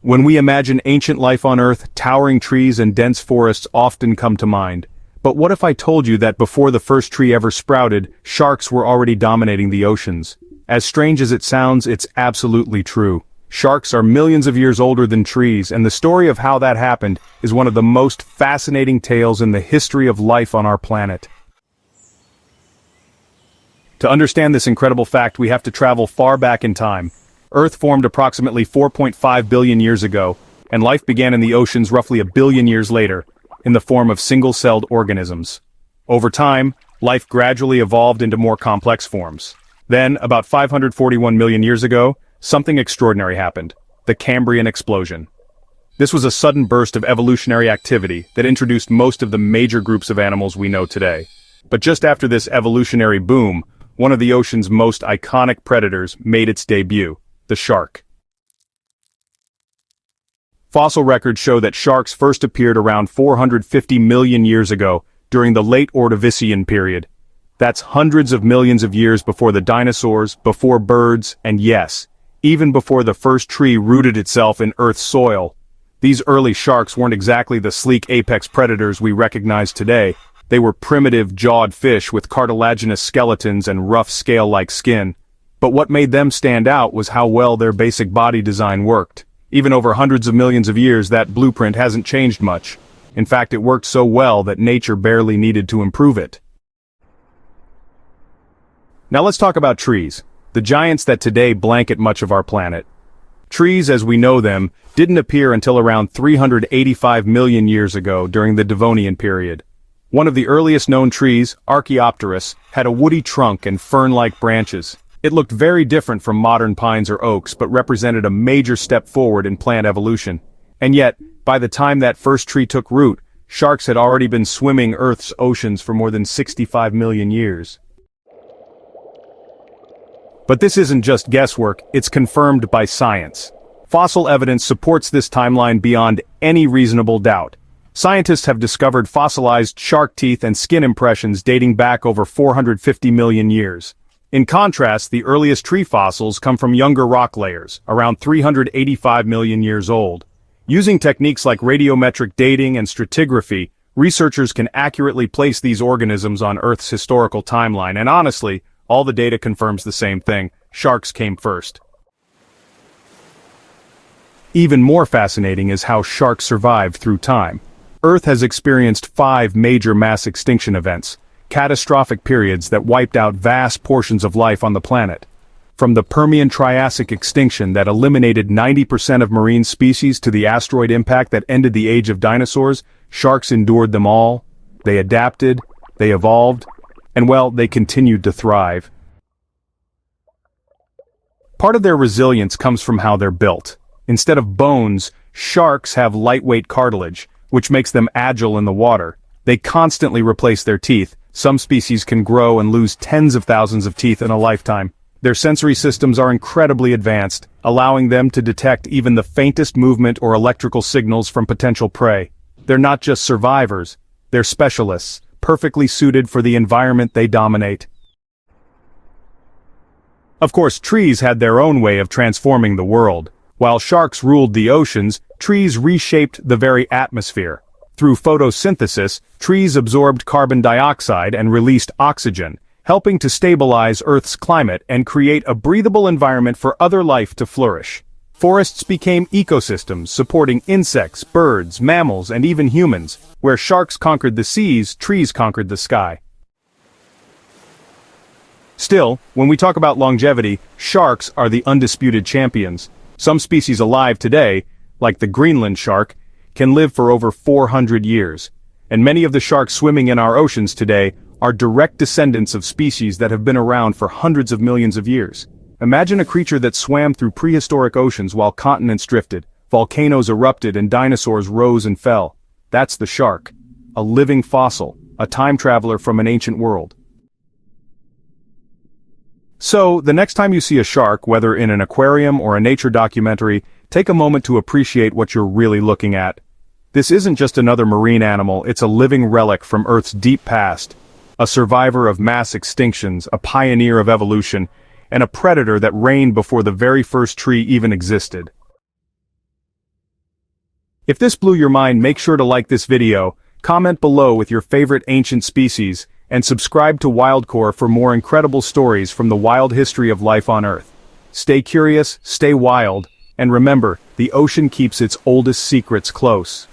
When we imagine ancient life on Earth, towering trees and dense forests often come to mind. But what if I told you that before the first tree ever sprouted, sharks were already dominating the oceans? As strange as it sounds, it's absolutely true. Sharks are millions of years older than trees, and the story of how that happened is one of the most fascinating tales in the history of life on our planet. To understand this incredible fact, we have to travel far back in time. Earth formed approximately 4.5 billion years ago, and life began in the oceans roughly a billion years later, in the form of single-celled organisms. Over time, life gradually evolved into more complex forms. Then, about 541 million years ago, something extraordinary happened: the Cambrian explosion. This was a sudden burst of evolutionary activity that introduced most of the major groups of animals we know today. But just after this evolutionary boom, one of the ocean's most iconic predators made its debut: the shark. Fossil records show that sharks first appeared around 450 million years ago, during the late Ordovician period. That's hundreds of millions of years before the dinosaurs, before birds, and yes, even before the first tree rooted itself in Earth's soil. These early sharks weren't exactly the sleek apex predators we recognize today. They were primitive, jawed fish with cartilaginous skeletons and rough scale-like skin. But what made them stand out was how well their basic body design worked. Even over hundreds of millions of years, that blueprint hasn't changed much. In fact, it worked so well that nature barely needed to improve it. Now let's talk about trees, the giants that today blanket much of our planet. Trees, as we know them, didn't appear until around 385 million years ago during the Devonian period. One of the earliest known trees, Archaeopteris, had a woody trunk and fern-like branches. It looked very different from modern pines or oaks, but represented a major step forward in plant evolution. And yet, by the time that first tree took root, sharks had already been swimming Earth's oceans for more than 65 million years. But this isn't just guesswork, it's confirmed by science. Fossil evidence supports this timeline beyond any reasonable doubt. Scientists have discovered fossilized shark teeth and skin impressions dating back over 450 million years. In contrast, the earliest tree fossils come from younger rock layers, around 385 million years old. Using techniques like radiometric dating and stratigraphy, researchers can accurately place these organisms on Earth's historical timeline, and honestly, all the data confirms the same thing: sharks came first. Even more fascinating is how sharks survived through time. Earth has experienced 5 major mass extinction events, catastrophic periods that wiped out vast portions of life on the planet. From the Permian-Triassic extinction that eliminated 90% of marine species to the asteroid impact that ended the age of dinosaurs, sharks endured them all. They adapted, they evolved, and well, they continued to thrive. Part of their resilience comes from how they're built. Instead of bones, sharks have lightweight cartilage, which makes them agile in the water. They constantly replace their teeth. Some species can grow and lose tens of thousands of teeth in a lifetime. Their sensory systems are incredibly advanced, allowing them to detect even the faintest movement or electrical signals from potential prey. They're not just survivors, they're specialists, perfectly suited for the environment they dominate. Of course, trees had their own way of transforming the world. While sharks ruled the oceans, trees reshaped the very atmosphere. Through photosynthesis, trees absorbed carbon dioxide and released oxygen, helping to stabilize Earth's climate and create a breathable environment for other life to flourish. Forests became ecosystems supporting insects, birds, mammals, and even humans. Where sharks conquered the seas, trees conquered the sky. Still, when we talk about longevity, sharks are the undisputed champions. Some species alive today, like the Greenland shark, can live for over 400 years. And many of the sharks swimming in our oceans today are direct descendants of species that have been around for hundreds of millions of years. Imagine a creature that swam through prehistoric oceans while continents drifted, volcanoes erupted, and dinosaurs rose and fell. That's the shark. A living fossil, a time traveler from an ancient world. So, the next time you see a shark, whether in an aquarium or a nature documentary, take a moment to appreciate what you're really looking at. This isn't just another marine animal, it's a living relic from Earth's deep past. A survivor of mass extinctions, a pioneer of evolution, and a predator that reigned before the very first tree even existed. If this blew your mind, make sure to like this video, comment below with your favorite ancient species, and subscribe to Wildcore for more incredible stories from the wild history of life on Earth. Stay curious, stay wild, and remember, the ocean keeps its oldest secrets close.